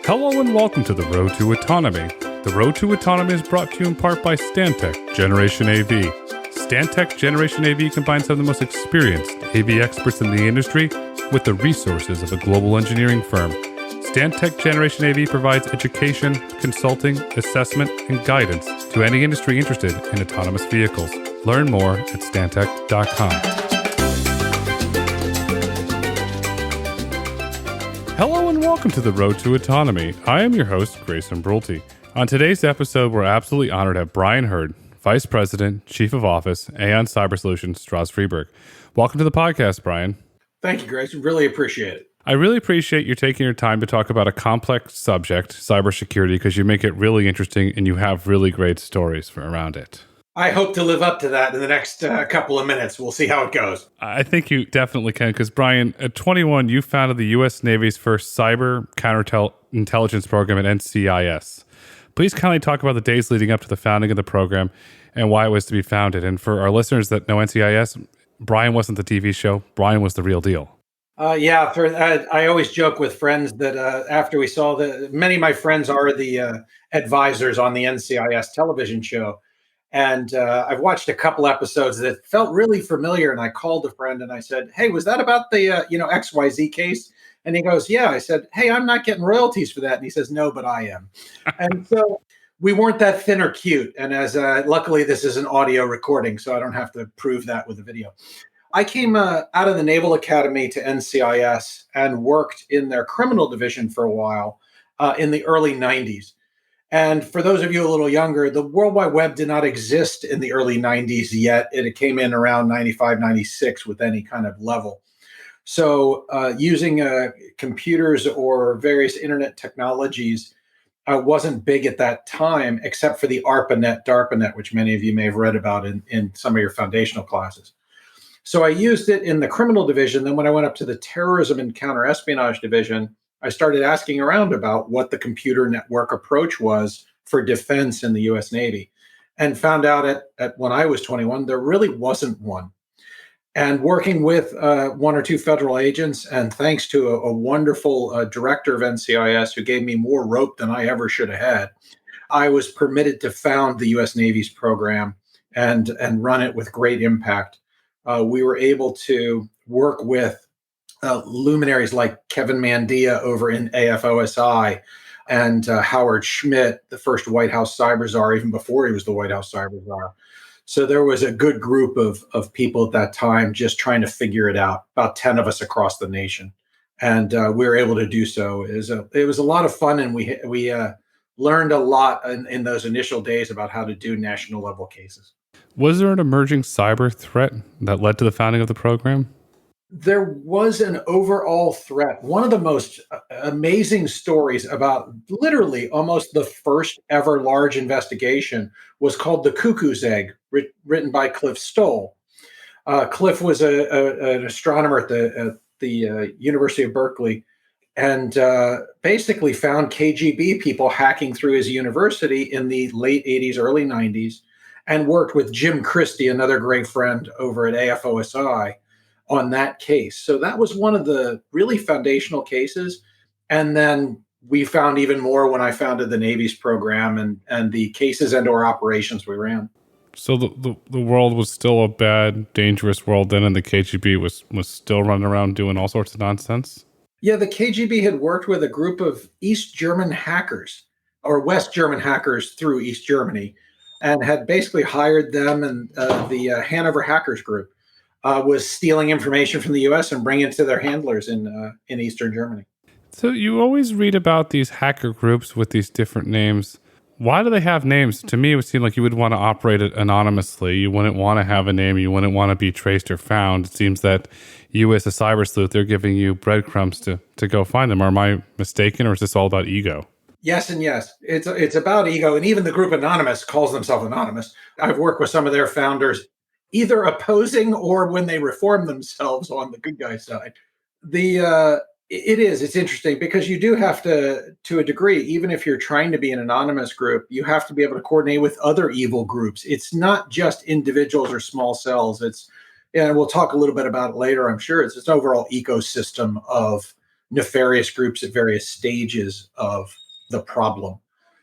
Hello and welcome to the Road to Autonomy. The Road to Autonomy is brought to you in part by Stantec Generation AV. Stantec Generation AV combines some of the most experienced AV experts in the industry with the resources of a global engineering firm. Stantec Generation AV provides education, consulting, assessment, and guidance to any industry interested in autonomous vehicles. Learn more at stantec.com. Hello and welcome to the Road to Autonomy. I am your host, Grayson Brulte. On today's episode, we're absolutely honored to have Bryan Hurd, Vice President, Chief of Office, Aon Cyber Solutions, Stroz Friedberg. Welcome to the podcast, Bryan. Thank you, Grayson. Really appreciate it. I really appreciate you taking your time to talk about a complex subject, cybersecurity, because you make it really interesting and you have really great stories around it. I hope to live up to that in the next couple of minutes. We'll see how it goes. I think you definitely can, because Bryan, at 21, you founded the U.S. Navy's First Cyber-Counterintelligence Program at NCIS. Please kindly talk about the days leading up to the founding of the program and why it was to be founded. And for our listeners that know NCIS, Bryan wasn't the TV show. Bryan was the real deal. I always joke with friends that after we saw many of my friends are the advisors on the NCIS television show. And I've watched a couple episodes that felt really familiar. And I called a friend and I said, hey, was that about the, XYZ case? And he goes, yeah. I said, hey, I'm not getting royalties for that. And he says, no, but I am. And so we weren't that thin or cute. And as luckily, this is an audio recording, so I don't have to prove that with a video. I came out of the Naval Academy to NCIS and worked in their criminal division for a while in the early 90s. And for those of you a little younger, the World Wide Web did not exist in the early 90s yet. It came in around 95, 96 with any kind of level. So using computers or various internet technologies wasn't big at that time, except for the ARPANET, DARPANET, which many of you may have read about in some of your foundational classes. So I used it in the criminal division. Then when I went up to the terrorism and counterespionage division, I started asking around about what the computer network approach was for defense in the U.S. Navy, and found out at when I was 21, there really wasn't one. And working with one or two federal agents, and thanks to a wonderful director of NCIS who gave me more rope than I ever should have had, I was permitted to found the U.S. Navy's program and run it with great impact. We were able to work with luminaries like Kevin Mandia over in AFOSI and Howard Schmidt, the first White House cyber czar, even before he was the White House cyber czar. So there was a good group of people at that time just trying to figure it out, about 10 of us across the nation. And we were able to do so. It was a lot of fun, and we learned a lot in those initial days about how to do national level cases. Was there an emerging cyber threat that led to the founding of the program? There was an overall threat. One of the most amazing stories about literally almost the first ever large investigation was called The Cuckoo's Egg, written by Cliff Stoll. Cliff was an astronomer at the University of Berkeley, and basically found KGB people hacking through his university in the late 80s, early 90s, and worked with Jim Christie, another great friend over at AFOSI, on that case. So that was one of the really foundational cases. And then we found even more when I founded the Navy's program and the cases and or operations we ran. So the world was still a bad, dangerous world then, and the KGB was still running around doing all sorts of nonsense? Yeah, the KGB had worked with a group of East German hackers, or West German hackers through East Germany, and had basically hired them, and the Hanover hackers group was stealing information from the U.S. and bringing it to their handlers in Eastern Germany. So you always read about these hacker groups with these different names. Why do they have names? To me, it would seem like you would want to operate it anonymously. You wouldn't want to have a name. You wouldn't want to be traced or found. It seems that you, as a cyber sleuth, they're giving you breadcrumbs to go find them. Am I mistaken, or is this all about ego? Yes and yes. It's about ego, and even the group Anonymous calls themselves Anonymous. I've worked with some of their founders, either opposing or when they reform themselves on the good guy side. It's interesting because you do have to a degree, even if you're trying to be an anonymous group, you have to be able to coordinate with other evil groups. It's not just individuals or small cells. And we'll talk a little bit about it later, I'm sure. It's an overall ecosystem of nefarious groups at various stages of the problem.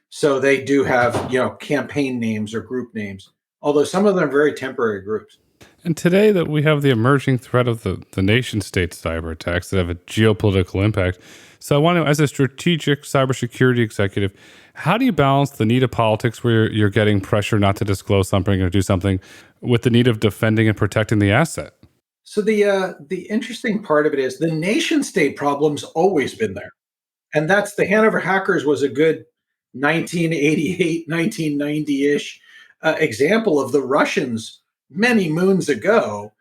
So they do have, campaign names or group names, although some of them are very temporary groups. And today that we have the emerging threat of the nation state cyber attacks that have a geopolitical impact. So I want to, as a strategic cybersecurity executive, how do you balance the need of politics where you're getting pressure not to disclose something or do something with the need of defending and protecting the asset? So the interesting part of it is the nation state problem's always been there. And that's the Hanover hackers was a good 1988, 1990-ish example of the Russians many moons ago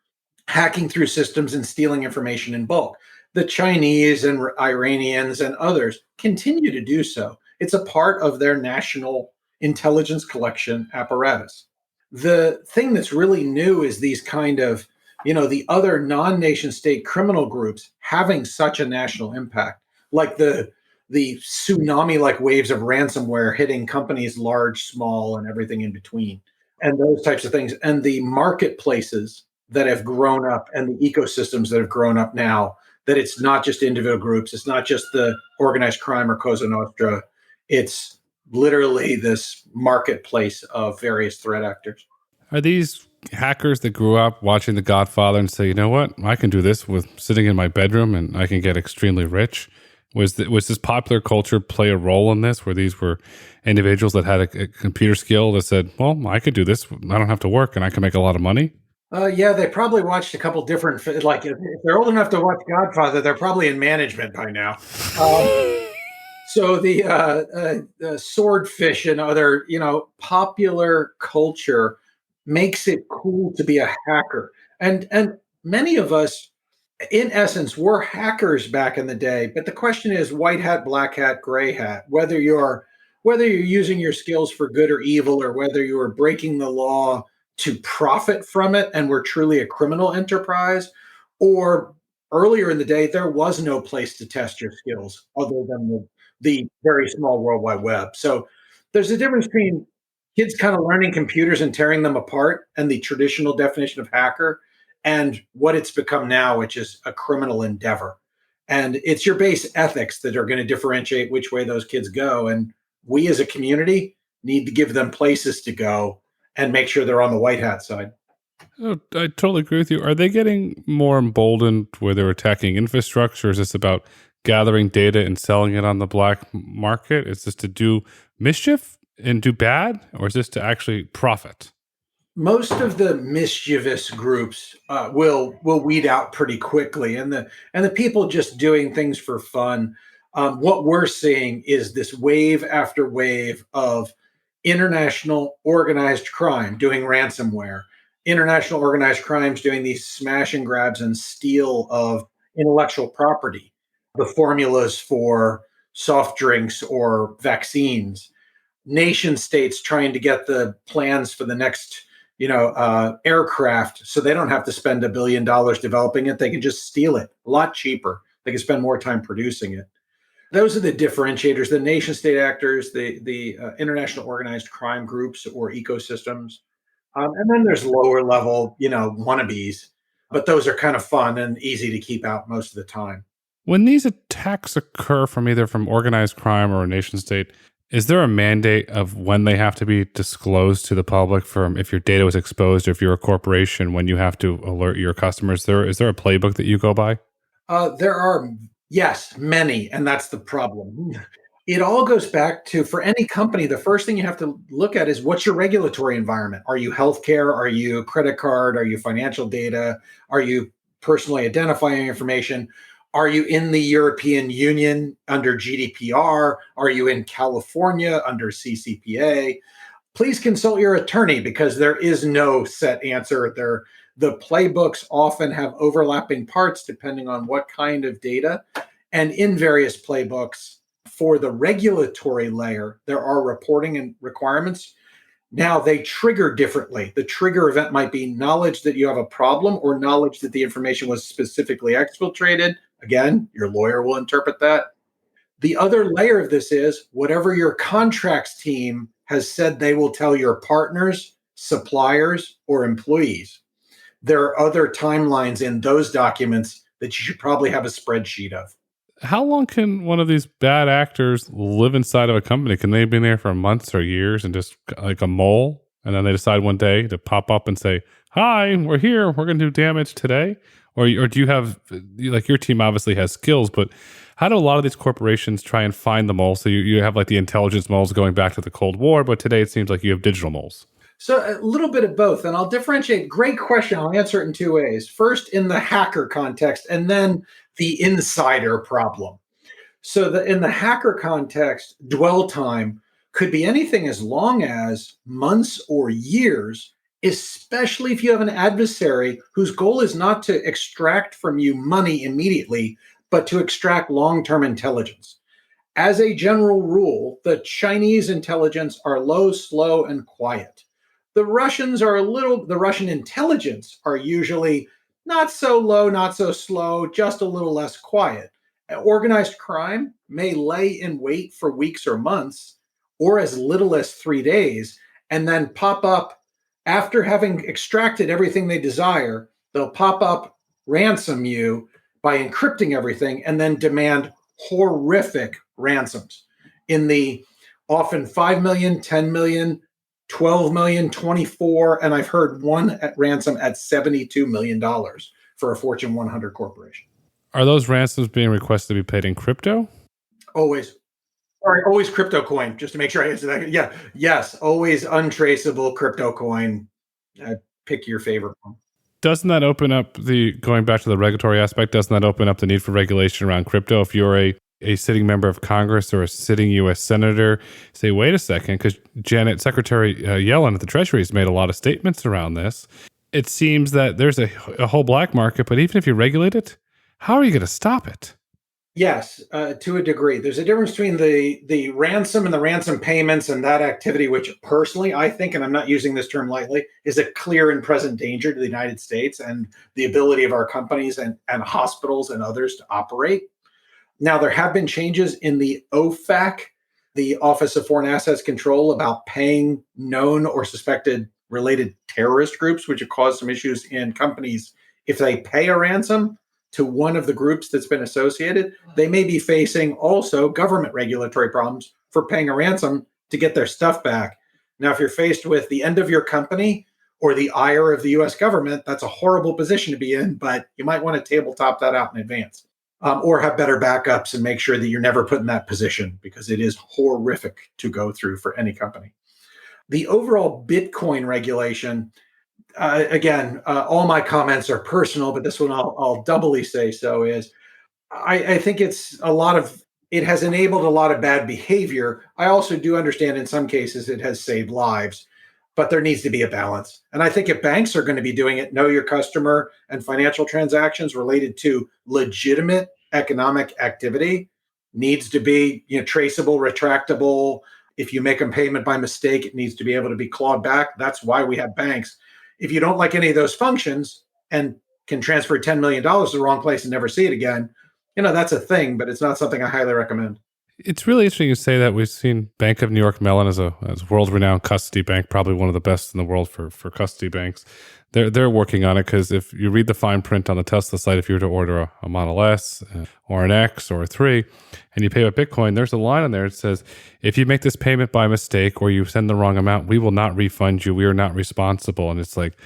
hacking through systems and stealing information in bulk. The Chinese and Iranians and others continue to do so. It's a part of their national intelligence collection apparatus. The thing that's really new is these kind of, the other non-nation state criminal groups having such a national impact, like the tsunami-like waves of ransomware hitting companies large, small, and everything in between, and those types of things, and the marketplaces that have grown up and the ecosystems that have grown up now, that it's not just individual groups, it's not just the organized crime or Cosa Nostra, it's literally this marketplace of various threat actors. Are these hackers that grew up watching The Godfather and say, you know what, I can do this with sitting in my bedroom and I can get extremely rich? Was this popular culture play a role in this, where these were individuals that had a computer skill that said, well, I could do this, I don't have to work and I can make a lot of money? Yeah, they probably watched a couple different, like if they're old enough to watch Godfather, they're probably in management by now. So the swordfish and other, popular culture makes it cool to be a hacker. And many of us, in essence, were hackers back in the day. But the question is white hat, black hat, gray hat, whether you're using your skills for good or evil, or whether you are breaking the law to profit from it and were truly a criminal enterprise, or earlier in the day, there was no place to test your skills other than the very small World Wide Web. So there's a difference between kids kind of learning computers and tearing them apart and the traditional definition of hacker and what it's become now, which is a criminal endeavor. And it's your base ethics that are going to differentiate which way those kids go. And we as a community need to give them places to go and make sure they're on the white hat side. Oh, I totally agree with you. Are they getting more emboldened where they're attacking infrastructure? Is this about gathering data and selling it on the black market? Is this to do mischief and do bad, or is this to actually profit? Most of the mischievous groups will weed out pretty quickly, and the people just doing things for fun. What we're seeing is this wave after wave of international organized crime doing ransomware, international organized crimes doing these smash and grabs and steal of intellectual property, the formulas for soft drinks or vaccines, nation states trying to get the plans for the next aircraft, so they don't have to spend $1 billion developing it. They can just steal it a lot cheaper. They can spend more time producing it. Those are the differentiators, the nation state actors, the international organized crime groups or ecosystems. And then there's lower level, wannabes, but those are kind of fun and easy to keep out most of the time. When these attacks occur from either from organized crime or a nation state, is there a mandate of when they have to be disclosed to the public, from if your data was exposed, or if you're a corporation, when you have to alert your customers? Is there a playbook that you go by? There are, yes, many, and that's the problem. It all goes back to, for any company, the first thing you have to look at is what's your regulatory environment? Are you healthcare? Are you credit card? Are you financial data? Are you personally identifying information? Are you in the European Union under GDPR? Are you in California under CCPA? Please consult your attorney, because there is no set answer. The playbooks often have overlapping parts depending on what kind of data. And in various playbooks for the regulatory layer, there are reporting and requirements. Now they trigger differently. The trigger event might be knowledge that you have a problem, or knowledge that the information was specifically exfiltrated. Again, your lawyer will interpret that. The other layer of this is whatever your contracts team has said they will tell your partners, suppliers, or employees. There are other timelines in those documents that you should probably have a spreadsheet of. How long can one of these bad actors live inside of a company? Can they have been there for months or years and just like a mole? And then they decide one day to pop up and say, hi, we're here. We're going to do damage today. Or do you have, like your team obviously has skills, but how do a lot of these corporations try and find the mole? So you have like the intelligence moles going back to the Cold War, but today it seems like you have digital moles. So a little bit of both, and I'll differentiate. Great question. I'll answer it in two ways. First, in the hacker context, and then the insider problem. So in the hacker context, dwell time could be anything as long as months or years, especially if you have an adversary whose goal is not to extract from you money immediately, but to extract long-term intelligence. As a general rule, the Chinese intelligence are low, slow, and quiet. The Russian intelligence are usually not so low, not so slow, just a little less quiet. Organized crime may lay in wait for weeks or months, or as little as 3 days, and then pop up after having extracted everything they desire. They'll pop up, ransom you by encrypting everything, and then demand horrific ransoms in the often 5 million, 10 million, 12 million, 24, and I've heard one ransom at $72 million for a Fortune 100 corporation. Are those ransoms being requested to be paid in crypto? Always. Sorry, always crypto coin, just to make sure I answer that. Yeah, yes, always untraceable crypto coin. Pick your favorite one. Doesn't that open up going back to the regulatory aspect, doesn't that open up the need for regulation around crypto? If you're a sitting member of Congress or a sitting U.S. senator, say, wait a second, because Secretary Yellen at the Treasury has made a lot of statements around this. It seems that there's a whole black market, but even if you regulate it, how are you going to stop it? Yes, to a degree. There's a difference between the ransom and the ransom payments and that activity, which personally I think, and I'm not using this term lightly, is a clear and present danger to the United States and the ability of our companies and hospitals and others to operate. Now, there have been changes in the OFAC, the Office of Foreign Assets Control, about paying known or suspected related terrorist groups, which have caused some issues in companies. If they pay a ransom to one of the groups that's been associated, they may be facing also government regulatory problems for paying a ransom to get their stuff back. Now, if you're faced with the end of your company or the ire of the US government, that's a horrible position to be in, but you might want to tabletop that out in advance. Or have better backups and make sure that you're never put in that position, because it is horrific to go through for any company. The overall Bitcoin regulation, again, all my comments are personal, but this one I'll doubly say so, is I think it has enabled a lot of bad behavior. I also do understand in some cases it has saved lives, but there needs to be a balance. And I think if banks are going to be doing it, know your customer and financial transactions related to legitimate economic activity needs to be traceable, retractable. If you make a payment by mistake, it needs to be able to be clawed back. That's why we have banks. If you don't like any of those functions and can transfer $10 million to the wrong place and never see it again, that's a thing, but it's not something I highly recommend. It's really interesting you say that. We've seen Bank of New York Mellon as a world-renowned custody bank, probably one of the best in the world for custody banks. They're working on it, because if you read the fine print on the Tesla site, if you were to order a Model S or an X or a 3 and you pay with Bitcoin, there's a line on there that says, if you make this payment by mistake or you send the wrong amount, we will not refund you. We are not responsible. And it's like,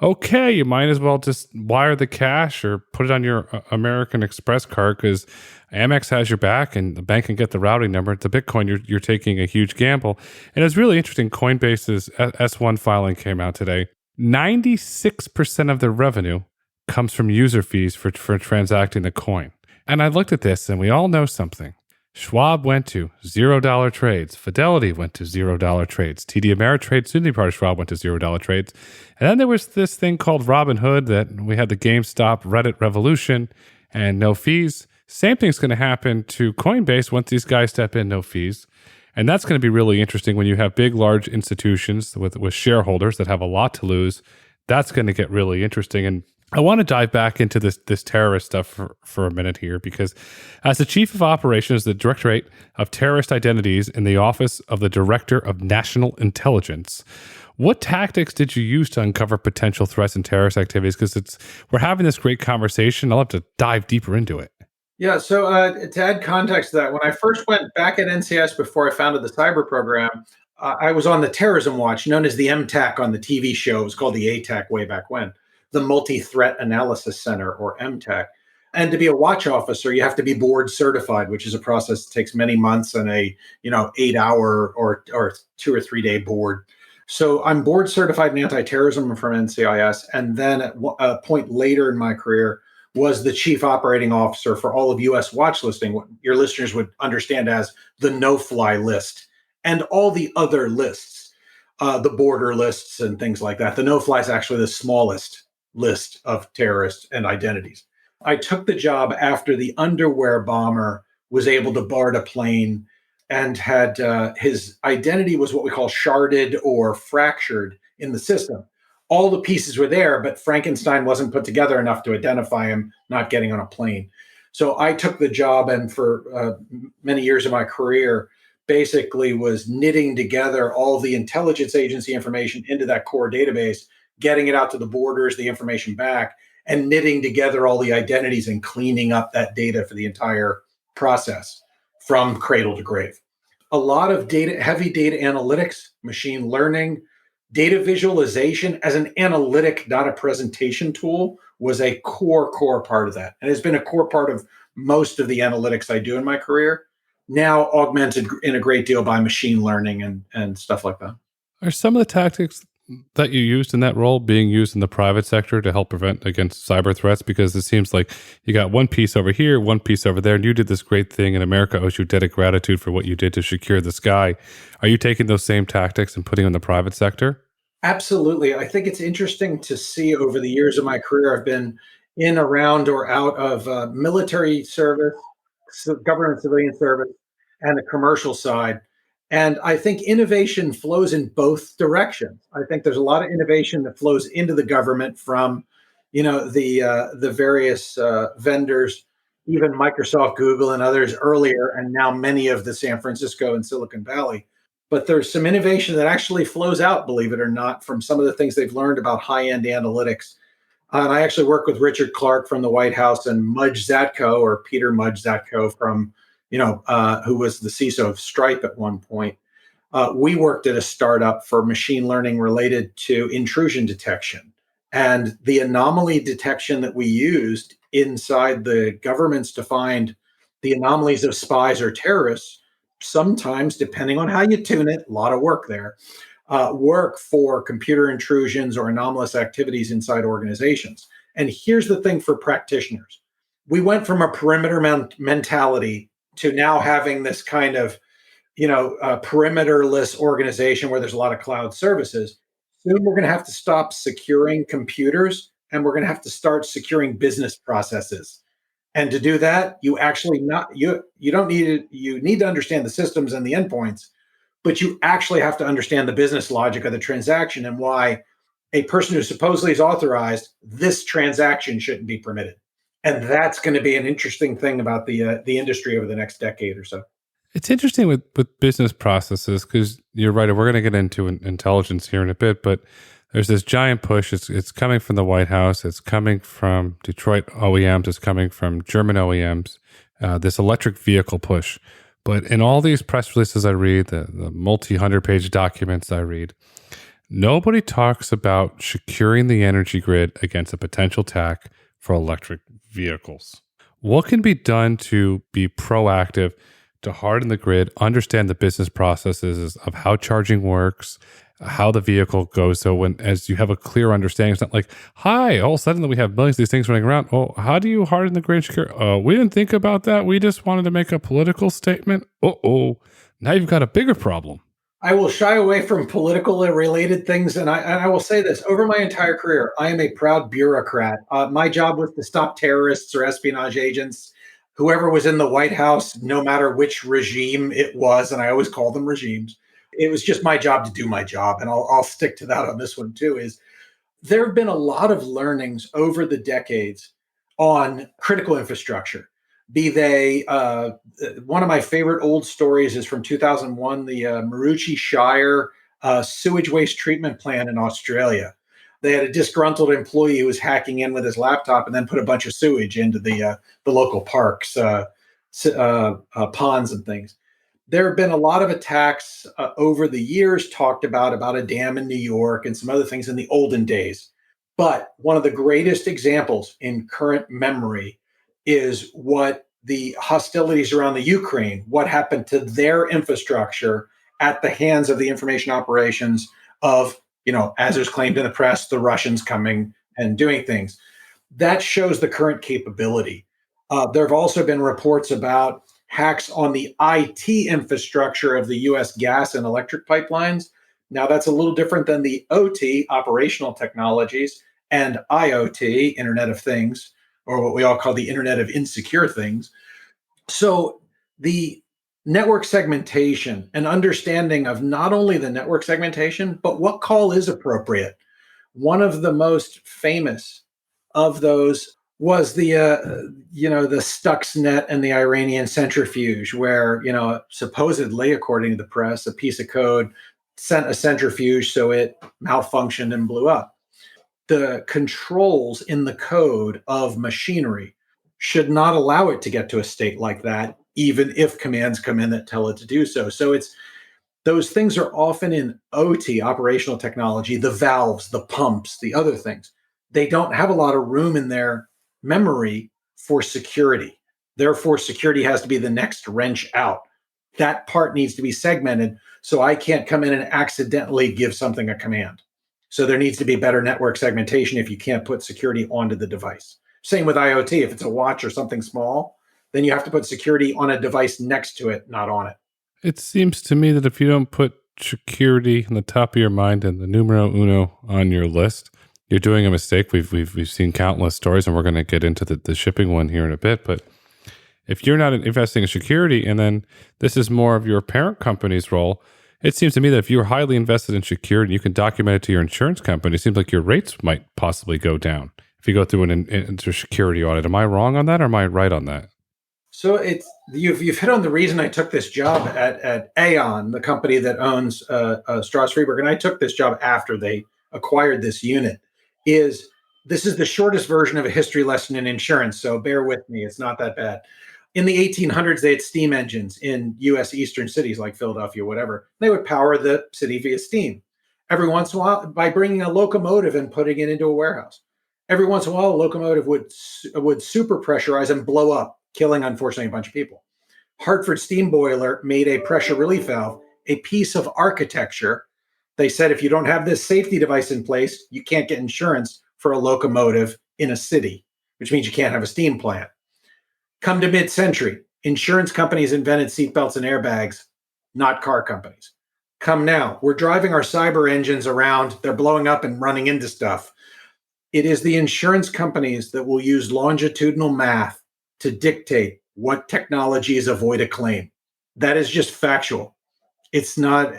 okay, you might as well just wire the cash or put it on your American Express card, because Amex has your back and the bank can get the routing number. It's a Bitcoin, you're taking a huge gamble. And it's really interesting. Coinbase's S1 filing came out today. 96% of their revenue comes from user fees for transacting the coin. And I looked at this, and we all know something. Schwab went to $0 trades. Fidelity went to $0 trades. TD Ameritrade, soon to be part of Schwab, went to $0 trades. And then there was this thing called Robinhood that we had the GameStop Reddit revolution and no fees. Same thing's going to happen to Coinbase once these guys step in, no fees. And that's going to be really interesting when you have big, large institutions with shareholders that have a lot to lose. That's going to get really interesting. And I want to dive back into this terrorist stuff for a minute here, because as the Chief of Operations, the Directorate of Terrorist Identities in the Office of the Director of National Intelligence, what tactics did you use to uncover potential threats and terrorist activities? Because we're having this great conversation. I'll have to dive deeper into it. Yeah, so to add context to that, when I first went back at NCIS before I founded the cyber program, I was on the terrorism watch, known as the MTAC on the TV show. It was called the ATAC way back when, the Multi Threat Analysis Center, or MTAC. And to be a watch officer, you have to be board certified, which is a process that takes many months and a 8 hour or 2 or 3 day board. So I'm board certified in anti-terrorism from NCIS, and then at a point later in my career, was the chief operating officer for all of U.S. watch listing, what your listeners would understand as the no-fly list, and all the other lists, the border lists and things like that. The no-fly is actually the smallest list of terrorists and identities. I took the job after the underwear bomber was able to board a plane and had his identity was what we call sharded or fractured in the system. All the pieces were there, but Frankenstein wasn't put together enough to identify him not getting on a plane. So I took the job, and for many years of my career, basically was knitting together all the intelligence agency information into that core database, getting it out to the borders, the information back, and knitting together all the identities and cleaning up that data for the entire process from cradle to grave. A lot of data, heavy data analytics, machine learning, data visualization as an analytic, not a presentation tool, was a core part of that. And it's been a core part of most of the analytics I do in my career, now augmented in a great deal by machine learning and stuff like that. Are some of the tactics that you used in that role being used in the private sector to help prevent against cyber threats? Because it seems like you got one piece over here, one piece over there, and you did this great thing, and America owes you debt of gratitude for what you did to secure the sky. Are you taking those same tactics and putting them in the private sector? Absolutely. I think it's interesting to see over the years of my career, I've been in, around, or out of military service, government civilian service, and the commercial side. And I think innovation flows in both directions. I think there's a lot of innovation that flows into the government from, the various vendors, even Microsoft, Google, and others earlier, and now many of the San Francisco and Silicon Valley. But there's some innovation that actually flows out, believe it or not, from some of the things they've learned about high-end analytics. And I actually work with Richard Clark from the White House and Mudge Zatko, or Peter Mudge Zatko from, who was the CISO of Stripe at one point. We worked at a startup for machine learning related to intrusion detection. And the anomaly detection that we used inside the governments to find the anomalies of spies or terrorists, sometimes, depending on how you tune it, a lot of work there, work for computer intrusions or anomalous activities inside organizations. And here's the thing for practitioners. We went from a perimeter mentality to now having this kind of, perimeterless organization where there's a lot of cloud services. Soon we're going to have to stop securing computers, and we're going to have to start securing business processes. And to do that, you actually don't need it. You need to understand the systems and the endpoints, but you actually have to understand the business logic of the transaction and why a person who supposedly is authorized, this transaction shouldn't be permitted. And that's going to be an interesting thing about the industry over the next decade or so. It's interesting with business processes, because you're right. We're going to get into intelligence here in a bit, but there's this giant push. It's coming from the White House. It's coming from Detroit OEMs. It's coming from German OEMs, this electric vehicle push. But in all these press releases I read, the multi-100-page documents I read, nobody talks about securing the energy grid against a potential attack for electric vehicles. What can be done to be proactive, to harden the grid, understand the business processes of how charging works, how the vehicle goes? So as you have a clear understanding, it's not like, hi, all of a sudden we have millions of these things running around. Oh, how do you harden the grid and secure? We didn't think about that. We just wanted to make a political statement. Now you've got a bigger problem. I will shy away from political related things. And I will say this, over my entire career, I am a proud bureaucrat. My job was to stop terrorists or espionage agents, whoever was in the White House, no matter which regime it was. And I always call them regimes. It was just my job to do my job. And I'll stick to that on this one too, is there have been a lot of learnings over the decades on critical infrastructure. Be they, one of my favorite old stories is from 2001, the Maroochy Shire sewage waste treatment plant in Australia. They had a disgruntled employee who was hacking in with his laptop and then put a bunch of sewage into the local parks, ponds and things. There have been a lot of attacks over the years talked about a dam in New York and some other things in the olden days. But one of the greatest examples in current memory is what the hostilities around the Ukraine, what happened to their infrastructure at the hands of the information operations of, as is claimed in the press, the Russians coming and doing things. That shows the current capability. There have also been reports about hacks on the IT infrastructure of the US gas and electric pipelines. Now, that's a little different than the OT, operational technologies, and IoT, Internet of Things, or what we all call the Internet of Insecure Things. So the network segmentation and understanding of not only the network segmentation, but what call is appropriate. One of the most famous of those was the Stuxnet and the Iranian centrifuge, where, supposedly, according to the press, a piece of code sent a centrifuge so it malfunctioned and blew up. The controls in the code of machinery should not allow it to get to a state like that, even if commands come in that tell it to do so. So those things are often in OT, operational technology, the valves, the pumps, the other things. They don't have a lot of room in their memory for security. Therefore, security has to be the next wrench out. That part needs to be segmented so I can't come in and accidentally give something a command. So there needs to be better network segmentation if you can't put security onto the device. Same with IoT. If it's a watch or something small, then you have to put security on a device next to it, not on it. It seems to me that if you don't put security in the top of your mind and the numero uno on your list, you're doing a mistake. We've seen countless stories, and we're going to get into the shipping one here in a bit. But if you're not investing in security, and then this is more of your parent company's role, it seems to me that if you're highly invested in security, you can document it to your insurance company. It seems like your rates might possibly go down if you go through an security audit. Am I wrong on that, or am I right on that? So you've hit on the reason I took this job at Aon, the company that owns Stroz Friedberg, and I took this job after they acquired this unit. This is the shortest version of a history lesson in insurance, so bear with me. It's not that bad. In the 1800s, they had steam engines in U.S. eastern cities like Philadelphia, whatever. They would power the city via steam. Every once in a while, by bringing a locomotive and putting it into a warehouse. Every once in a while, a locomotive would super pressurize and blow up, killing, unfortunately, a bunch of people. Hartford steam boiler made a pressure relief valve, a piece of architecture. They said, if you don't have this safety device in place, you can't get insurance for a locomotive in a city, which means you can't have a steam plant. Come to mid-century, insurance companies invented seatbelts and airbags, not car companies. Come now, we're driving our cyber engines around, they're blowing up and running into stuff. It is the insurance companies that will use longitudinal math to dictate what technologies avoid a claim. That is just factual. It's not,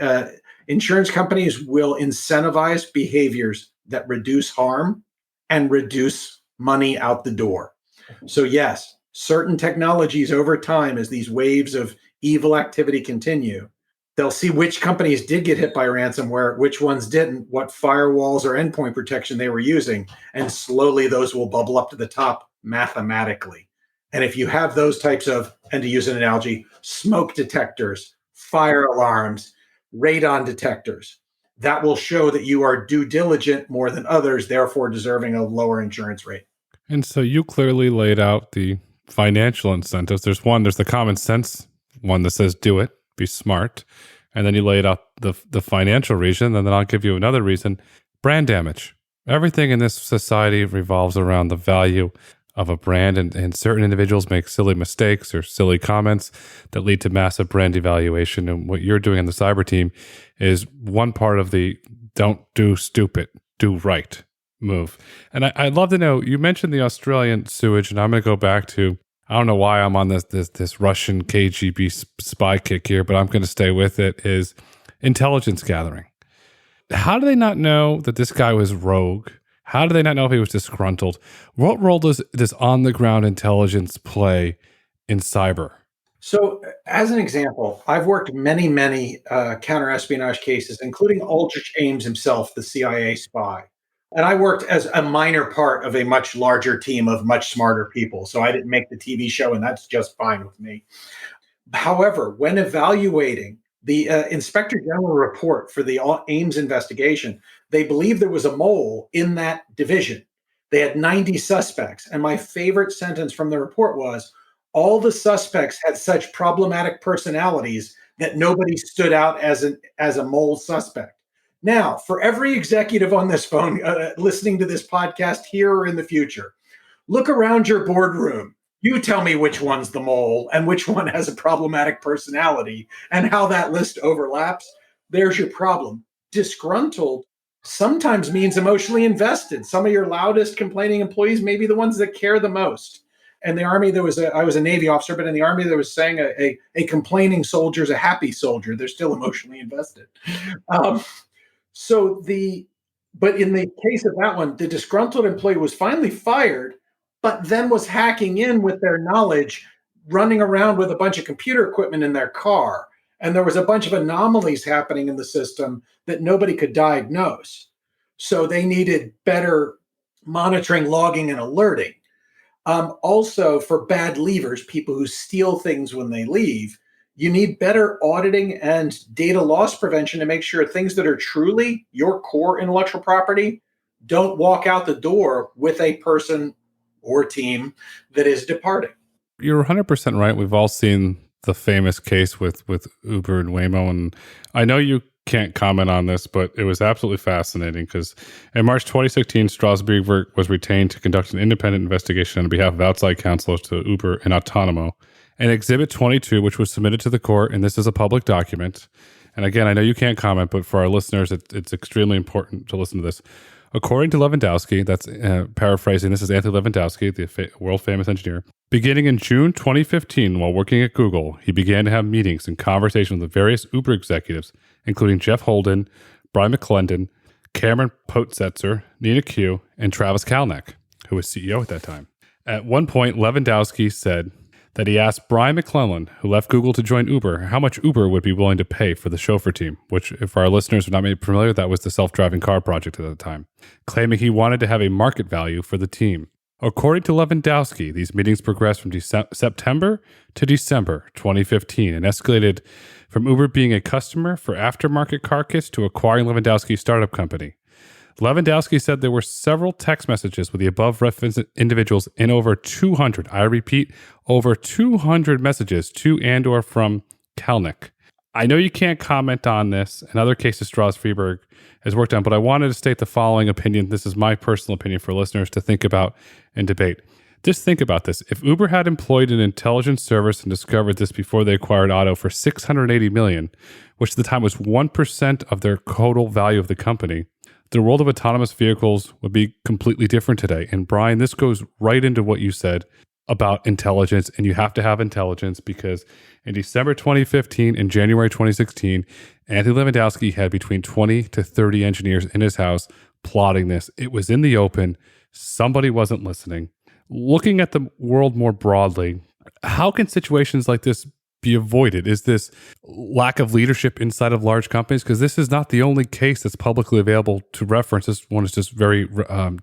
insurance companies will incentivize behaviors that reduce harm and reduce money out the door. So yes, certain technologies over time, as these waves of evil activity continue, they'll see which companies did get hit by ransomware, which ones didn't, what firewalls or endpoint protection they were using, and slowly those will bubble up to the top mathematically. And if you have those types of, and to use an analogy, smoke detectors, fire alarms, radon detectors, that will show that you are due diligent more than others, therefore deserving a lower insurance rate. And so you clearly laid out the financial incentives. There's the common sense one that says do it, be smart. And then you laid out the financial reason, and then I'll give you another reason, brand damage. Everything in this society revolves around the value of a brand, and certain individuals make silly mistakes or silly comments that lead to massive brand devaluation. And what you're doing on the cyber team is one part of the don't do stupid, do right move. And I'd love to know, you mentioned the Australian sewage, and I'm going to go back to, I don't know why I'm on this Russian KGB spy kick here, but I'm going to stay with it, is intelligence gathering. How do they not know that this guy was rogue? How do they not know if he was disgruntled? What role does on-the-ground intelligence play in cyber? So as an example, I've worked many counter-espionage cases, including Aldrich Ames himself, the CIA spy, And I worked as a minor part of a much larger team of much smarter people. So I didn't make the TV show, and that's just fine with me. However, when evaluating the Inspector General report for the Ames investigation, they believed there was a mole in that division. They had 90 suspects. And my favorite sentence from the report was, all the suspects had such problematic personalities that nobody stood out as a mole suspect. Now, for every executive on this phone listening to this podcast here or in the future, look around your boardroom. You tell me which one's the mole and which one has a problematic personality and how that list overlaps. There's your problem. Disgruntled sometimes means emotionally invested. Some of your loudest complaining employees may be the ones that care the most. In the Army, I was a Navy officer, but in the Army, there was saying a complaining soldier is a happy soldier. They're still emotionally invested. But in the case of that one, the disgruntled employee was finally fired, but then was hacking in with their knowledge, running around with a bunch of computer equipment in their car. And there was a bunch of anomalies happening in the system that nobody could diagnose. So they needed better monitoring, logging, and alerting. Also, for bad leavers, people who steal things when they leave, you need better auditing and data loss prevention to make sure things that are truly your core intellectual property don't walk out the door with a person or team that is departing. You're 100% right. We've all seen the famous case with Uber and Waymo, and I know you can't comment on this, but it was absolutely fascinating because in March 2016, Stroz Friedberg was retained to conduct an independent investigation on behalf of outside counsel to Uber and Autonomo. And Exhibit 22, which was submitted to the court, and this is a public document. And again, I know you can't comment, but for our listeners, it's extremely important to listen to this. According to Lewandowski, that's paraphrasing, this is Anthony Lewandowski, the world-famous engineer. Beginning in June 2015, while working at Google, he began to have meetings and conversations with various Uber executives, including Jeff Holden, Brian McClendon, Cameron Potsetzer, Nina Q, and Travis Kalanick, who was CEO at that time. At one point, Lewandowski said that he asked Brian McClellan, who left Google to join Uber, how much Uber would be willing to pay for the chauffeur team, which, if our listeners are not made familiar, that was the self-driving car project at the time, claiming he wanted to have a market value for the team. According to Lewandowski, these meetings progressed from September to December 2015 and escalated from Uber being a customer for aftermarket car kits to acquiring Lewandowski's startup company. Lewandowski said there were several text messages with the above referenced individuals in over 200, I repeat, over 200 messages to and or from Kalanick. I know you can't comment on this and other cases Stroz Friedberg has worked on, but I wanted to state the following opinion. This is my personal opinion for listeners to think about and debate. Just think about this. If Uber had employed an intelligence service and discovered this before they acquired Otto for $680 million, which at the time was 1% of their total value of the company, the world of autonomous vehicles would be completely different today. And Brian, this goes right into what you said about intelligence, and you have to have intelligence because in December 2015 and January 2016, Anthony Lewandowski had between 20 to 30 engineers in his house plotting this. It was in the open. Somebody wasn't listening. Looking at the world more broadly, how can situations like this be avoided? Is this lack of leadership inside of large companies? Because this is not the only case that's publicly available to reference. This one is just very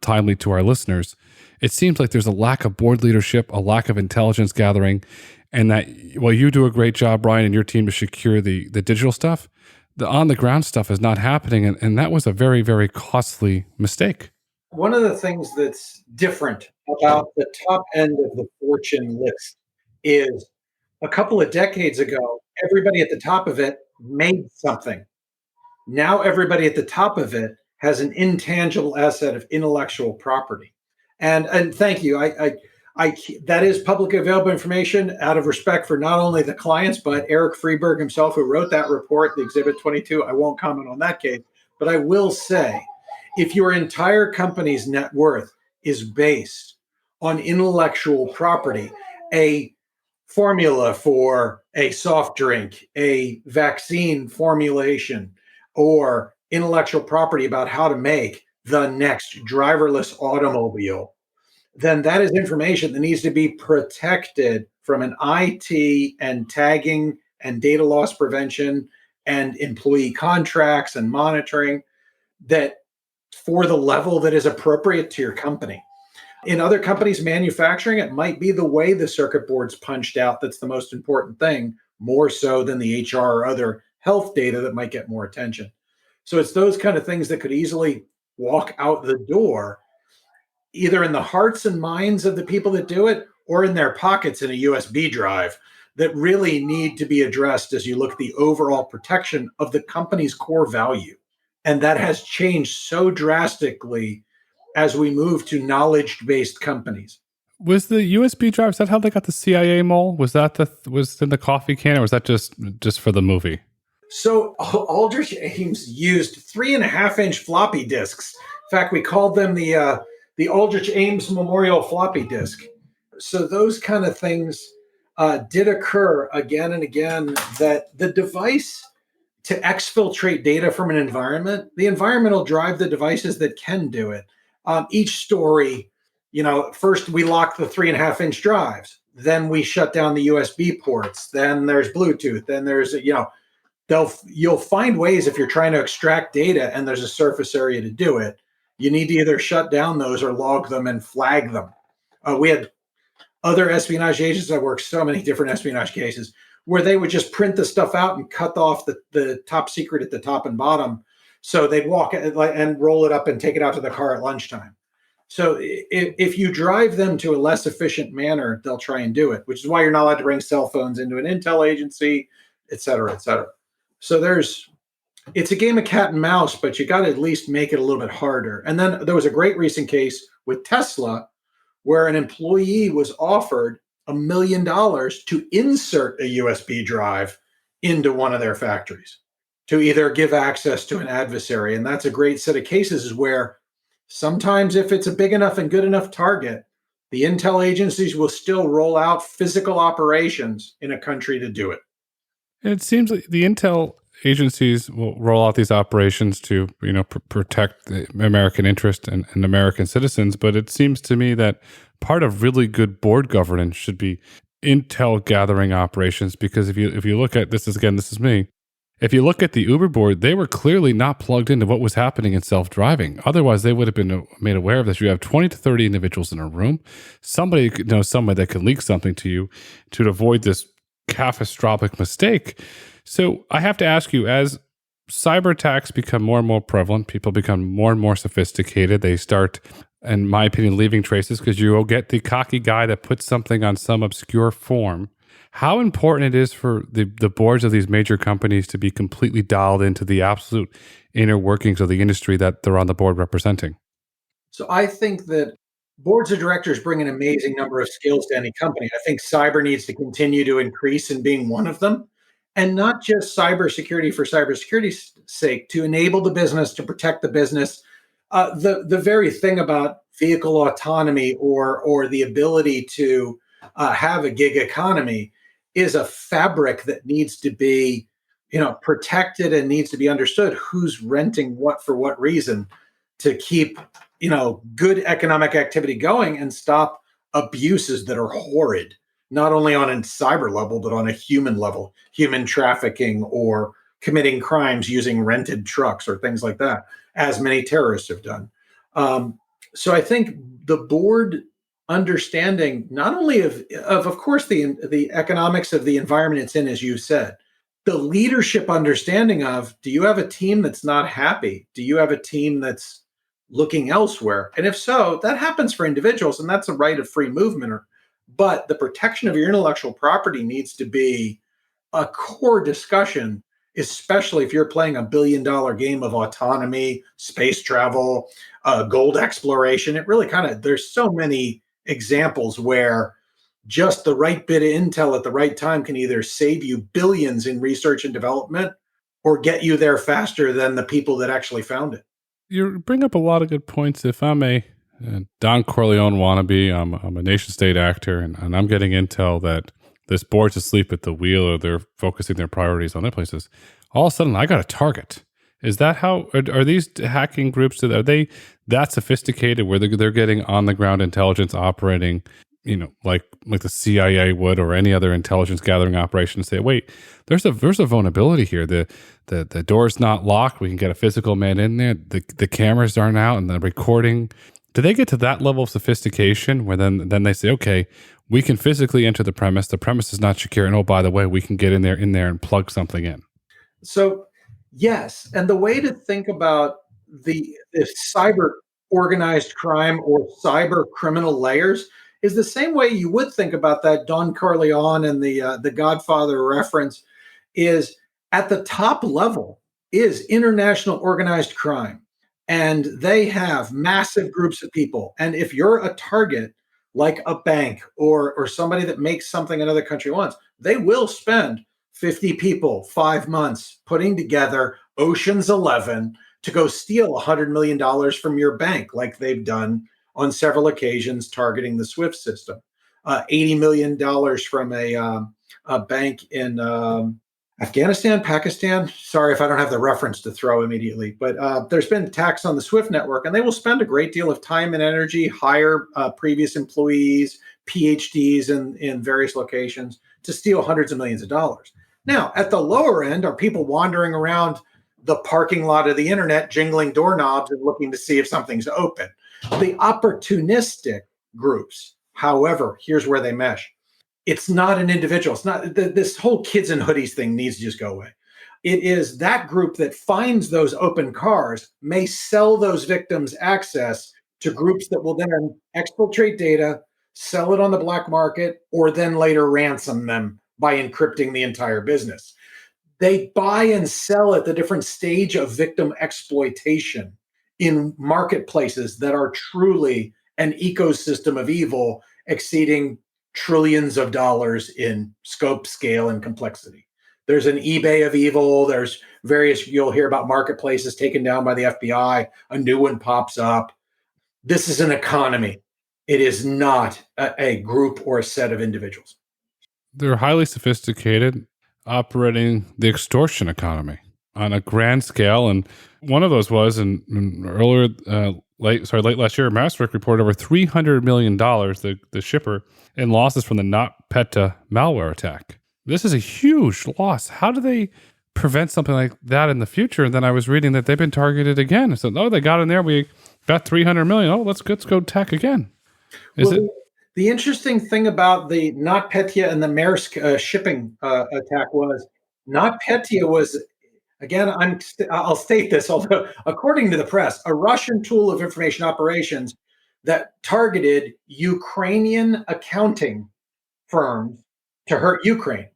timely to our listeners. It seems like there's a lack of board leadership, a lack of intelligence gathering, and that while you do a great job, Brian, and your team to secure the digital stuff, the on-the-ground stuff is not happening, and that was a very, very costly mistake. One of the things that's different about the top end of the Fortune list is a couple of decades ago, everybody at the top of it made something. Now everybody at the top of it has an intangible asset of intellectual property. And thank you. I that is publicly available information out of respect for not only the clients, but Eric Friedberg himself, who wrote that report, the Exhibit 22. I won't comment on that case, but I will say, if your entire company's net worth is based on intellectual property, a formula for a soft drink, a vaccine formulation, or intellectual property about how to make the next driverless automobile, then that is information that needs to be protected from an IT and tagging and data loss prevention and employee contracts and monitoring that for the level that is appropriate to your company. In other companies manufacturing, it might be the way the circuit board's punched out that's the most important thing, more so than the HR or other health data that might get more attention. So it's those kind of things that could easily walk out the door, either in the hearts and minds of the people that do it or in their pockets in a USB drive, that really need to be addressed as you look at the overall protection of the company's core value. And that has changed so drastically as we move to knowledge-based companies. Was the USB drive, is that how they got the CIA mole? Was that was in the coffee can, or was that just for the movie? So Aldrich Ames used 3.5-inch floppy disks. In fact, we called them the Aldrich Ames Memorial Floppy Disk. So those kind of things did occur again and again, that the device to exfiltrate data from an environment, the environment will drive the devices that can do it. Each story, first we lock the 3.5-inch drives, then we shut down the USB ports, then there's Bluetooth, then there's, you'll find ways if you're trying to extract data and there's a surface area to do it, you need to either shut down those or log them and flag them. We had other espionage agents that worked so many different espionage cases where they would just print the stuff out and cut off the top secret at the top and bottom. So they'd walk and roll it up and take it out to the car at lunchtime. So if you drive them to a less efficient manner, they'll try and do it, which is why you're not allowed to bring cell phones into an intel agency, et cetera, et cetera. So it's a game of cat and mouse, but you got to at least make it a little bit harder. And then there was a great recent case with Tesla where an employee was offered $1 million to insert a USB drive into one of their factories to either give access to an adversary. And that's a great set of cases is where sometimes if it's a big enough and good enough target, the intel agencies will still roll out physical operations in a country to do it. It seems like the intel agencies will roll out these operations to, protect the American interest and American citizens. But it seems to me that part of really good board governance should be intel gathering operations. Because if you look at this is me. If you look at the Uber board, they were clearly not plugged into what was happening in self-driving. Otherwise, they would have been made aware of this. You have 20 to 30 individuals in a room. Somebody that can leak something to you to avoid this catastrophic mistake. So I have to ask you, as cyber attacks become more and more prevalent, people become more and more sophisticated, they start, in my opinion, leaving traces because you will get the cocky guy that puts something on some obscure form. How important it is for the boards of these major companies to be completely dialed into the absolute inner workings of the industry that they're on the board representing? So I think that boards of directors bring an amazing number of skills to any company. I think cyber needs to continue to increase in being one of them. And not just cybersecurity for cybersecurity's sake, to enable the business, to protect the business. The very thing about vehicle autonomy or the ability to have a gig economy is a fabric that needs to be, protected and needs to be understood. Who's renting what for what reason to keep, good economic activity going and stop abuses that are horrid, not only on a cyber level, but on a human level, human trafficking or committing crimes using rented trucks or things like that, as many terrorists have done. So I think the board understanding not only of course, the economics of the environment it's in, as you said, the leadership understanding of, do you have a team that's not happy? Do you have a team that's looking elsewhere? And if so, that happens for individuals, and that's a right of free movement. But the protection of your intellectual property needs to be a core discussion, especially if you're playing $1 billion game of autonomy, space travel, gold exploration. It really there's so many examples where just the right bit of intel at the right time can either save you billions in research and development or get you there faster than the people that actually found it. You bring up a lot of good points. If I'm a Don Corleone wannabe, I'm a nation state actor, and I'm getting intel that this board's asleep at the wheel or they're focusing their priorities on other places. All of a sudden, I got a target. Is that how, are these hacking groups, are they that sophisticated where they're getting on the ground intelligence operating like the CIA would or any other intelligence gathering operation, say, wait, there's a vulnerability here. The door's not locked. We can get a physical man in there. The cameras aren't out and the recording. Do they get to that level of sophistication where then they say, okay, we can physically enter the premise. The premise is not secure. And oh, by the way, we can get in there and plug something in. So yes. And the way to think about the cyber organized crime or cyber criminal layers is the same way you would think about that Don Corleone and the Godfather reference is at the top level is international organized crime. And they have massive groups of people. And if you're a target, like a bank or somebody that makes something another country wants, they will spend 50 people, 5 months putting together Ocean's 11 to go steal $100 million from your bank, like they've done on several occasions targeting the SWIFT system. $80 million from a bank in Afghanistan, Pakistan. Sorry if I don't have the reference to throw immediately, but there's been attacks on the SWIFT network, and they will spend a great deal of time and energy, hire previous employees, PhDs in various locations to steal hundreds of millions of dollars. Now, at the lower end are people wandering around the parking lot of the internet, jingling doorknobs and looking to see if something's open. The opportunistic groups, however, here's where they mesh. It's not an individual. It's not this whole kids in hoodies thing needs to just go away. It is that group that finds those open cars, may sell those victims access to groups that will then exfiltrate data, sell it on the black market, or then later ransom them by encrypting the entire business. They buy and sell at the different stage of victim exploitation in marketplaces that are truly an ecosystem of evil exceeding trillions of dollars in scope, scale, and complexity. There's an eBay of evil. There's various, you'll hear about marketplaces taken down by the FBI. A new one pops up. This is an economy. It is not a group or a set of individuals. They're highly sophisticated, operating the extortion economy on a grand scale. And one of those was late last year, Masterwork reported over $300 million, the shipper, in losses from the NotPetya malware attack. This is a huge loss. How do they prevent something like that in the future? And then I was reading that they've been targeted again. I said, they got in there. We got $300 million. Oh, let's go attack again. The interesting thing about the NotPetya and the Maersk shipping attack was NotPetya was, again, I'll state this, although according to the press, a Russian tool of information operations that targeted Ukrainian accounting firms to hurt Ukraine.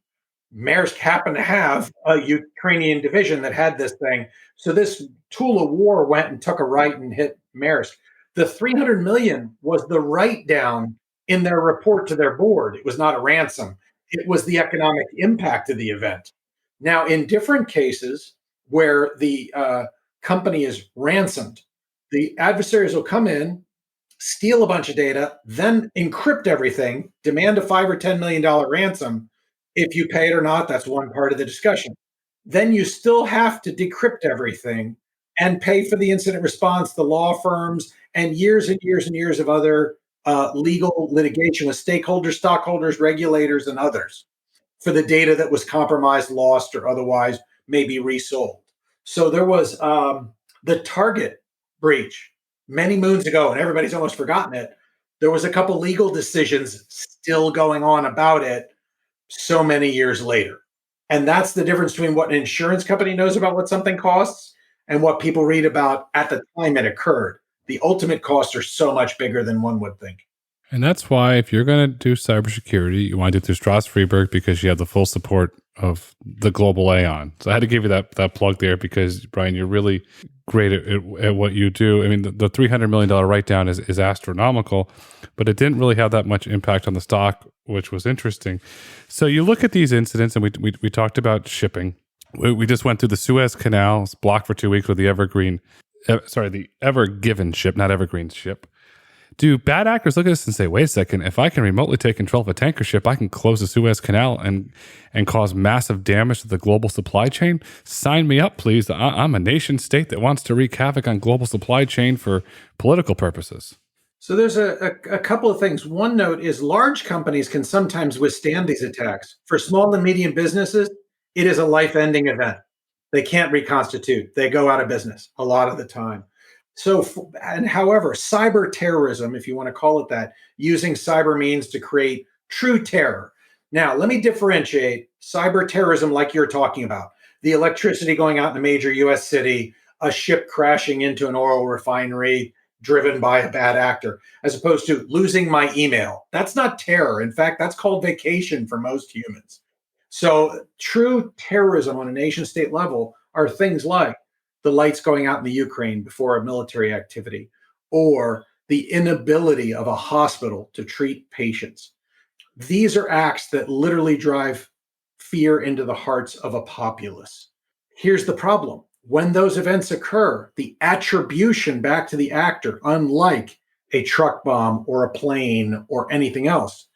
Maersk happened to have a Ukrainian division that had this thing. So this tool of war went and took a right and hit Maersk. The $300 million was the write-down in their report to their board. It was not a ransom. It was the economic impact of the event. Now, in different cases where the company is ransomed, the adversaries will come in, steal a bunch of data, then encrypt everything, demand a $5 or $10 million ransom. If you pay it or not, that's one part of the discussion. Then you still have to decrypt everything and pay for the incident response, the law firms, and years and years and years of other legal litigation with stakeholders, stockholders, regulators, and others for the data that was compromised, lost, or otherwise maybe resold. So there was the Target breach many moons ago, and everybody's almost forgotten it. There was a couple legal decisions still going on about it so many years later. And that's the difference between what an insurance company knows about what something costs and what people read about at the time it occurred. The ultimate costs are so much bigger than one would think. And that's why if you're going to do cybersecurity, you want to do it through Stroz Friedberg because you have the full support of the global Aon. So I had to give you that plug there because, Bryan, you're really great at what you do. I mean, the $300 million write-down is astronomical, but it didn't really have that much impact on the stock, which was interesting. So you look at these incidents, and we talked about shipping. We just went through the Suez Canal. It's blocked for 2 weeks with the the Ever Given ship, not Evergreen ship. Do bad actors look at this and say, wait a second, if I can remotely take control of a tanker ship, I can close the Suez Canal and cause massive damage to the global supply chain? Sign me up, please. I'm a nation state that wants to wreak havoc on global supply chain for political purposes. So there's a couple of things. One note is large companies can sometimes withstand these attacks. For small and medium businesses, it is a life-ending event. They can't reconstitute. They go out of business a lot of the time. And however, cyber terrorism, if you want to call it that, using cyber means to create true terror. Now, let me differentiate cyber terrorism like you're talking about. The electricity going out in a major US city, a ship crashing into an oil refinery driven by a bad actor, as opposed to losing my email. That's not terror. In fact, that's called vacation for most humans. So true terrorism on a nation state level are things like the lights going out in the Ukraine before a military activity, or the inability of a hospital to treat patients. These are acts that literally drive fear into the hearts of a populace. Here's the problem. When those events occur, the attribution back to the actor, unlike a truck bomb or a plane or anything else,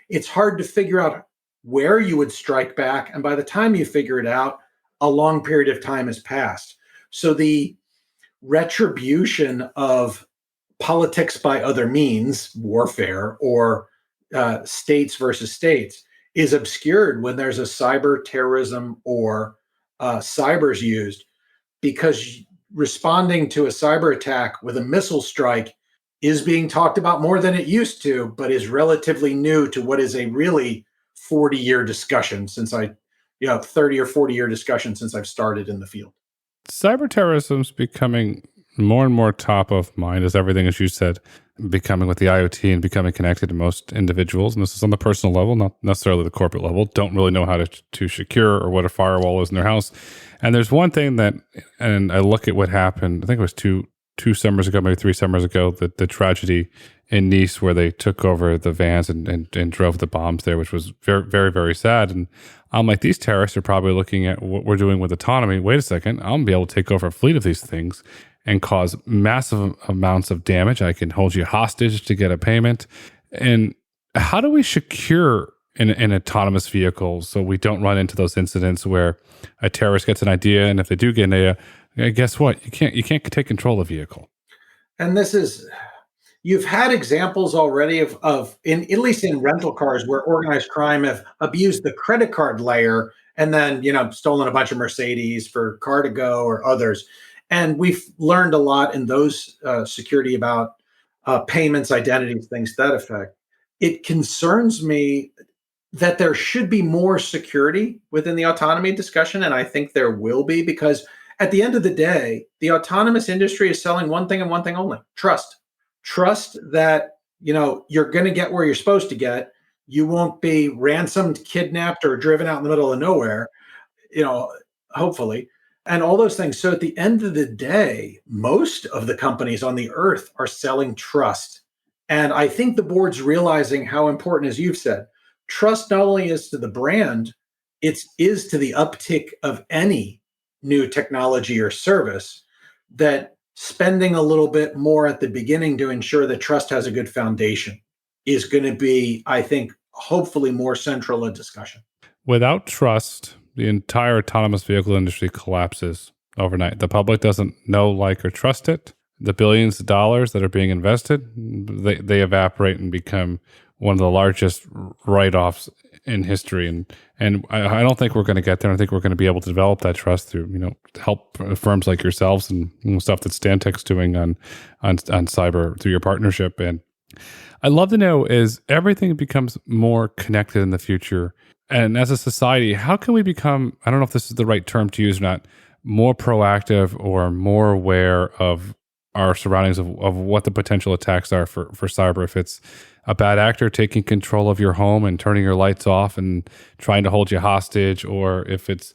it's hard to figure out where you would strike back. And by the time you figure it out, a long period of time has passed. So the retribution of politics by other means, warfare, or states versus states, is obscured when there's a cyber terrorism or cyber's used, because responding to a cyber attack with a missile strike is being talked about more than it used to, but is relatively new to what is a really 40-year discussion since 30 or 40-year discussion since I've started in the field. Cyber terrorism is becoming more and more top of mind as everything, as you said, becoming with the IoT and becoming connected to most individuals. And this is on the personal level, not necessarily the corporate level, don't really know how to secure or what a firewall is in their house. And there's one thing that, and I look at what happened, I think it was two summers ago, maybe 3 summers ago, the tragedy in Nice where they took over the vans and drove the bombs there, which was very, very, very sad. And I'm like, these terrorists are probably looking at what we're doing with autonomy. Wait a second, I'm going to be able to take over a fleet of these things and cause massive amounts of damage. I can hold you hostage to get a payment. And how do we secure an autonomous vehicle so we don't run into those incidents where a terrorist gets an idea, and if they do get an idea, guess what? You can't take control of the vehicle. And you've had examples already of at least in rental cars, where organized crime have abused the credit card layer and then stolen a bunch of Mercedes for Car2Go or others. And we've learned a lot in those security about payments, identities, things to that effect. It concerns me that there should be more security within the autonomy discussion, and I think there will be, because at the end of the day, the autonomous industry is selling one thing and one thing only: trust. Trust that you're going to get where you're supposed to get. You won't be ransomed, kidnapped, or driven out in the middle of nowhere, hopefully, and all those things. So at the end of the day, most of the companies on the earth are selling trust. And I think the board's realizing how important, as you've said, trust not only is to the brand, it is to the uptick of any new technology or service, that spending a little bit more at the beginning to ensure that trust has a good foundation is going to be, I think, hopefully more central in discussion. Without trust, the entire autonomous vehicle industry collapses overnight. The public doesn't know, like, or trust it. The billions of dollars that are being invested, they evaporate and become one of the largest write-offs in history. And I don't think we're going to get there. I think we're going to be able to develop that trust through, help firms like yourselves and stuff that Stantec's doing on cyber through your partnership. And I'd love to know, as everything becomes more connected in the future, and as a society, how can we become, I don't know if this is the right term to use or not, more proactive or more aware of our surroundings, of what the potential attacks are for cyber? If it's a bad actor taking control of your home and turning your lights off and trying to hold you hostage, or if it's,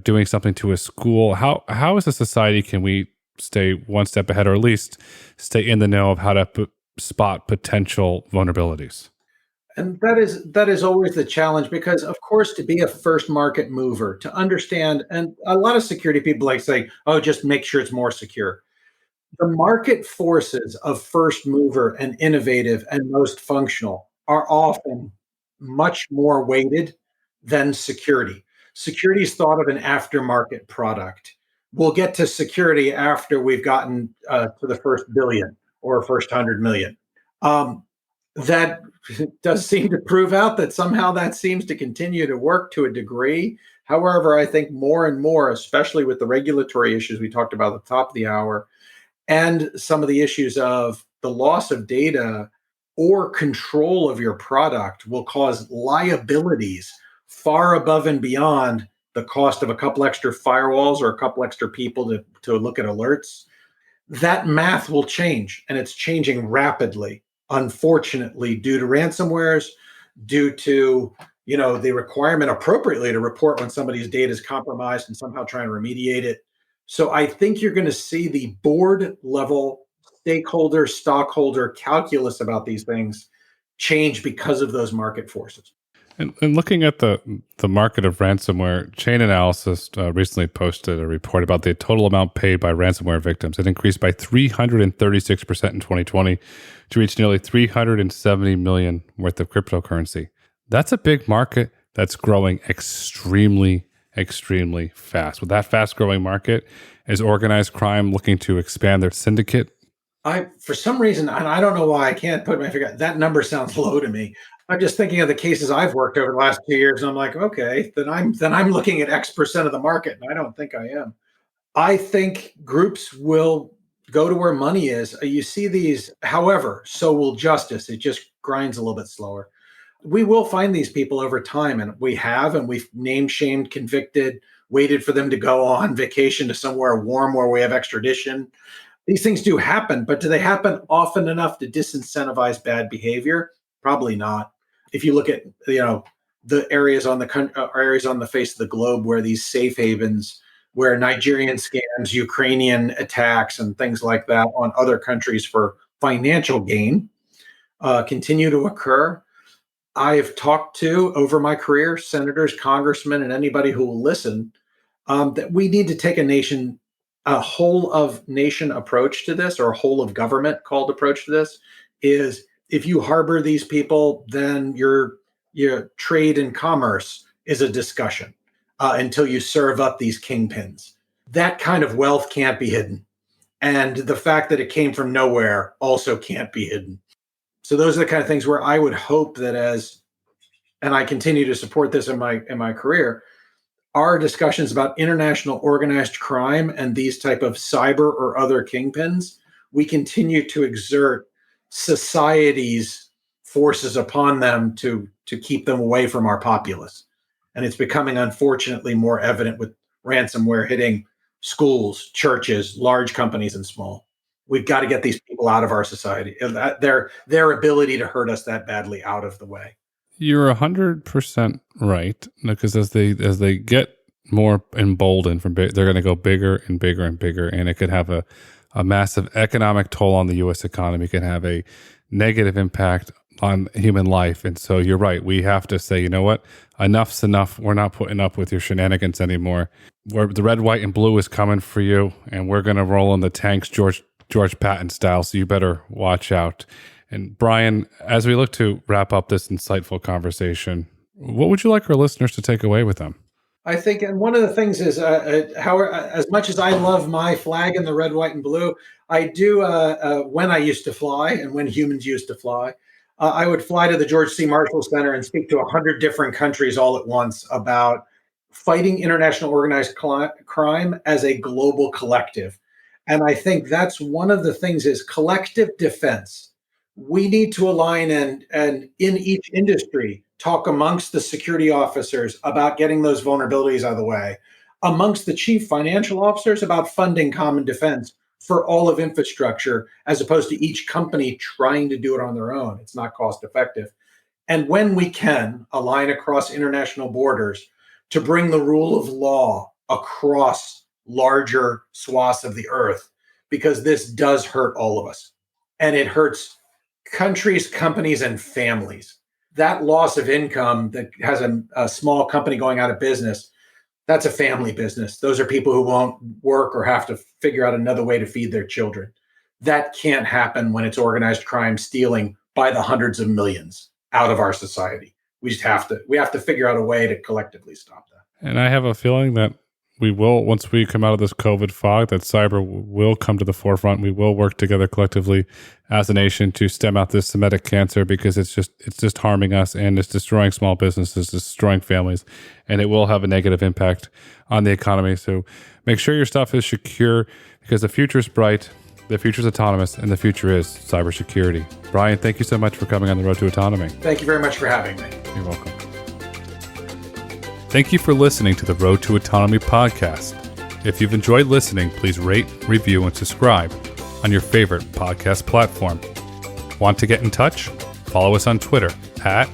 doing something to a school, how as a society can we stay one step ahead, or at least stay in the know of how to spot potential vulnerabilities? And that is always the challenge, because, of course, to be a first market mover, to understand, and a lot of security people like say, oh, just make sure it's more secure. The market forces of first mover and innovative and most functional are often much more weighted than security. Security is thought of an aftermarket product. We'll get to security after we've gotten to the first billion or first 100 million. That does seem to prove out that somehow that seems to continue to work to a degree. However, I think more and more, especially with the regulatory issues we talked about at the top of the hour, and some of the issues of the loss of data or control of your product will cause liabilities far above and beyond the cost of a couple extra firewalls or a couple extra people to look at alerts. That math will change, and it's changing rapidly, unfortunately, due to ransomwares, due to the requirement appropriately to report when somebody's data is compromised and somehow try and remediate it. So I think you're going to see the board level stakeholder, stockholder calculus about these things change because of those market forces. And looking at the market of ransomware, Chain Analysis recently posted a report about the total amount paid by ransomware victims. It increased by 336% in 2020 to reach nearly $370 million worth of cryptocurrency. That's a big market that's growing extremely, extremely fast. With that fast growing market, is organized crime looking to expand their syndicate? For some reason, and I don't know why, I can't put my finger. That number sounds low to me. I'm just thinking of the cases I've worked over the last 2 years, and I'm like, okay, then I'm looking at X% of the market, and I don't think I am. I think groups will go to where money is. You see these, however, so will justice. It just grinds a little bit slower. We will find these people over time, and we have, and we've named, shamed, convicted, waited for them to go on vacation to somewhere warm where we have extradition. These things do happen, but do they happen often enough to disincentivize bad behavior? Probably not. If you look at the areas on the face of the globe where these safe havens, where Nigerian scams, Ukrainian attacks, and things like that on other countries for financial gain continue to occur. I've talked to, over my career, senators, congressmen, and anybody who will listen, that we need to take a whole of nation approach to this, or a whole of government called approach to this. Is if you harbor these people, then your trade and commerce is a discussion until you serve up these kingpins. That kind of wealth can't be hidden. And the fact that it came from nowhere also can't be hidden. So those are the kind of things where I would hope that and I continue to support this in my career, our discussions about international organized crime and these type of cyber or other kingpins, we continue to exert society's forces upon them to keep them away from our populace. And it's becoming, unfortunately, more evident with ransomware hitting schools, churches, large companies, and small. We've got to get these people out of our society, and their ability to hurt us that badly out of the way. You're 100% right, because as they get more emboldened they're going to go bigger and bigger and bigger, and it could have a massive economic toll on the U.S. economy. It can have a negative impact on human life. And so you're right. We have to say, you know what? Enough's enough. We're not putting up with your shenanigans anymore. The red, white, and blue is coming for you, and we're going to roll in the tanks George Patton style, so you better watch out. And Bryan, as we look to wrap up this insightful conversation, what would you like our listeners to take away with them? I think, and one of the things is, how as much as I love my flag in the red, white, and blue, I do, when I used to fly and when humans used to fly, I would fly to the George C. Marshall Center and speak to 100 different countries all at once about fighting international organized crime as a global collective. And I think that's one of the things is collective defense. We need to align and in each industry, talk amongst the security officers about getting those vulnerabilities out of the way, amongst the chief financial officers about funding common defense for all of infrastructure, as opposed to each company trying to do it on their own. It's not cost effective. And when we can align across international borders to bring the rule of law across larger swaths of the earth, because this does hurt all of us. And it hurts countries, companies, and families. That loss of income that has a small company going out of business, that's a family business. Those are people who won't work or have to figure out another way to feed their children. That can't happen when it's organized crime stealing by the hundreds of millions out of our society. We have to figure out a way to collectively stop that. And I have a feeling that we will, once we come out of this COVID fog, that cyber will come to the forefront. We will work together collectively as a nation to stem out this Semitic cancer, because it's just harming us, and it's destroying small businesses, destroying families, and it will have a negative impact on the economy. So make sure your stuff is secure, because the future is bright, the future is autonomous, and the future is cybersecurity. Bryan, thank you so much for coming on the Road to Autonomy. Thank you very much for having me. You're welcome. Thank you for listening to the Road to Autonomy podcast. If you've enjoyed listening, please rate, review, and subscribe on your favorite podcast platform. Want to get in touch? Follow us on Twitter at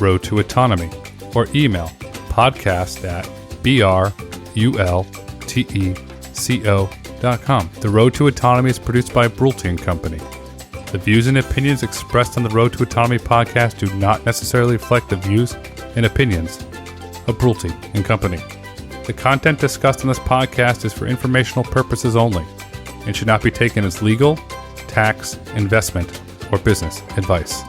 Road to Autonomy, or email podcast@brulteco.com. The Road to Autonomy is produced by Brulte & Company. The views and opinions expressed on the Road to Autonomy podcast do not necessarily reflect the views and opinions of Brulte & Company. The content discussed on this podcast is for informational purposes only and should not be taken as legal, tax, investment, or business advice.